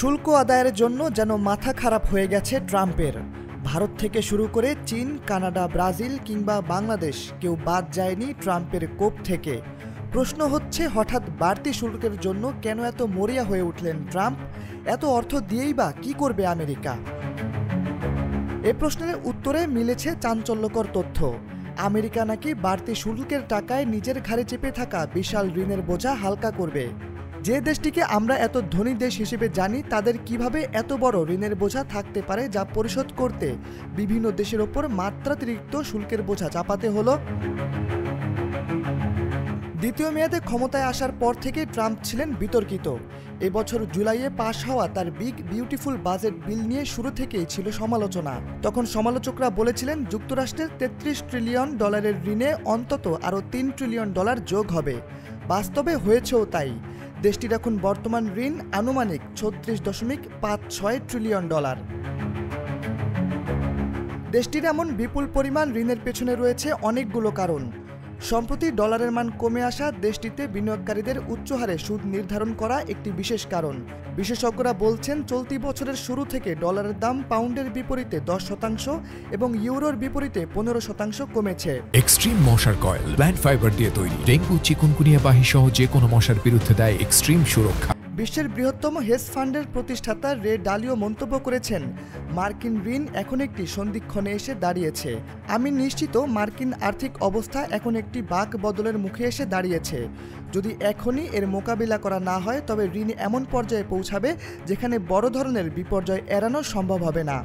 শুল্ক আদায়ের জন্য যেন মাথা খারাপ হয়ে গেছে ট্রাম্পের। ভারত থেকে শুরু করে চীন, কানাডা, ব্রাজিল কিংবা বাংলাদেশ কেউ বাদ যায়নি ট্রাম্পের কোপ থেকে। প্রশ্ন হচ্ছে, হঠাৎ বাড়তি শুল্কের জন্য কেন এত মরিয়া হয়ে উঠলেন ট্রাম্প? এত অর্থ দিয়েই বা কী করবে আমেরিকা? এ প্রশ্নের উত্তরে মিলেছে চাঞ্চল্যকর তথ্য। আমেরিকা নাকি বাড়তি শুল্কের টাকায় নিজের ঘাড়ে চেপে থাকা বিশাল ঋণের বোঝা হালকা করবে। যে দেশটিকে আমরা এত ধনী দেশ হিসেবে জানি, তাদের কিভাবে এত বড় ঋণের বোঝা থাকতে পারে যা পরিশোধ করতে বিভিন্ন দেশের ওপর মাত্রাতিরিক্ত শুল্কের বোঝা চাপাতে হলো? দ্বিতীয় মেয়াদে ক্ষমতায় আসার পর থেকে ট্রাম্প ছিলেন বিতর্কিত। এবছর জুলাইয়ে পাশ হওয়া তার বিগ বিউটিফুল বাজেট বিল নিয়ে শুরু থেকেই ছিল সমালোচনা। তখন সমালোচকরা বলেছিলেন, যুক্তরাষ্ট্রের $33 ট্রিলিয়ন ঋণে অন্তত আরও $3 ট্রিলিয়ন যোগ হবে। বাস্তবে হয়েছেও তাই। দেশটির এখন বর্তমান ঋণ আনুমানিক $36.56 ট্রিলিয়ন। দেশটির এমন বিপুল পরিমাণ ঋণের পেছনে রয়েছে অনেকগুলো কারণ। সম্প্রতি ডলারের মান কমে আসা দেশটিতে বিনিয়োগকারীদের উচ্চ হারে সুদ নির্ধারণ করা একটি বিশেষ কারণ। বিশেষজ্ঞরা বলছেন, চলতি বছরের শুরু থেকে ডলারের দাম পাউন্ডের বিপরীতে 10% এবং ইউরোর বিপরীতে 15% কমেছে। এক্সট্রিম মশার কয়েল প্ল্যান্ট ফাইবার দিয়ে তৈরি, ডেঙ্গু, চিকুনগুনিয়া বাহি সহ যে কোনো মশার বিরুদ্ধে দেয় এক্সট্রিম সুরক্ষা। বিশ্বের বৃহত্তম হেজ ফান্ডের প্রতিষ্ঠাতা রে ডালিও মন্তব্য করেছেন, মার্কিন ঋণ এখন একটি সন্ধিক্ষণে এসে দাঁড়িয়েছে। আমি নিশ্চিত মার্কিন আর্থিক অবস্থা এখন একটি বাঁক বদলের মুখে এসে দাঁড়িয়েছে। যদি এখনই এর মোকাবিলা করা না হয়, তবে ঋণ এমন পর্যায়ে পৌঁছাবে যেখানে বড় ধরনের বিপর্যয় এড়ানো সম্ভব হবে না।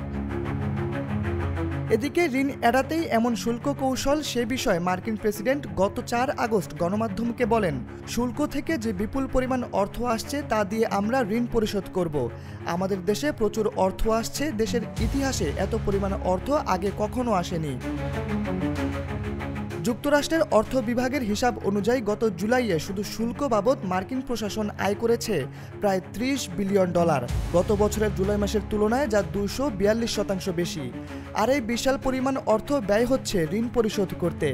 এদিকে ঋণ এড়াতেই এমন শুল্ক কৌশল, সে বিষয়ে মার্কিন প্রেসিডেন্ট গত 4 আগস্ট গণমাধ্যমকে বলেন, শুল্ক থেকে যে বিপুল পরিমাণ অর্থ আসছে তা দিয়ে আমরা ঋণ পরিশোধ করব। আমাদের দেশে প্রচুর অর্থ আসছে, দেশের ইতিহাসে এত পরিমাণ অর্থ আগে কখনো আসেনি। যুক্তরাষ্ট্রের অর্থ বিভাগের হিসাব অনুযায়ী গত জুলাইয়ে শুধু শুল্ক বাবদ মার্কিন প্রশাসন আয় করেছে প্রায় $30 বিলিয়ন। গত বছরের জুলাই মাসের তুলনায় যা 242% বেশি। আর এই বিশাল পরিমাণ অর্থ ব্যয় হচ্ছে ঋণ পরিশোধ করতে।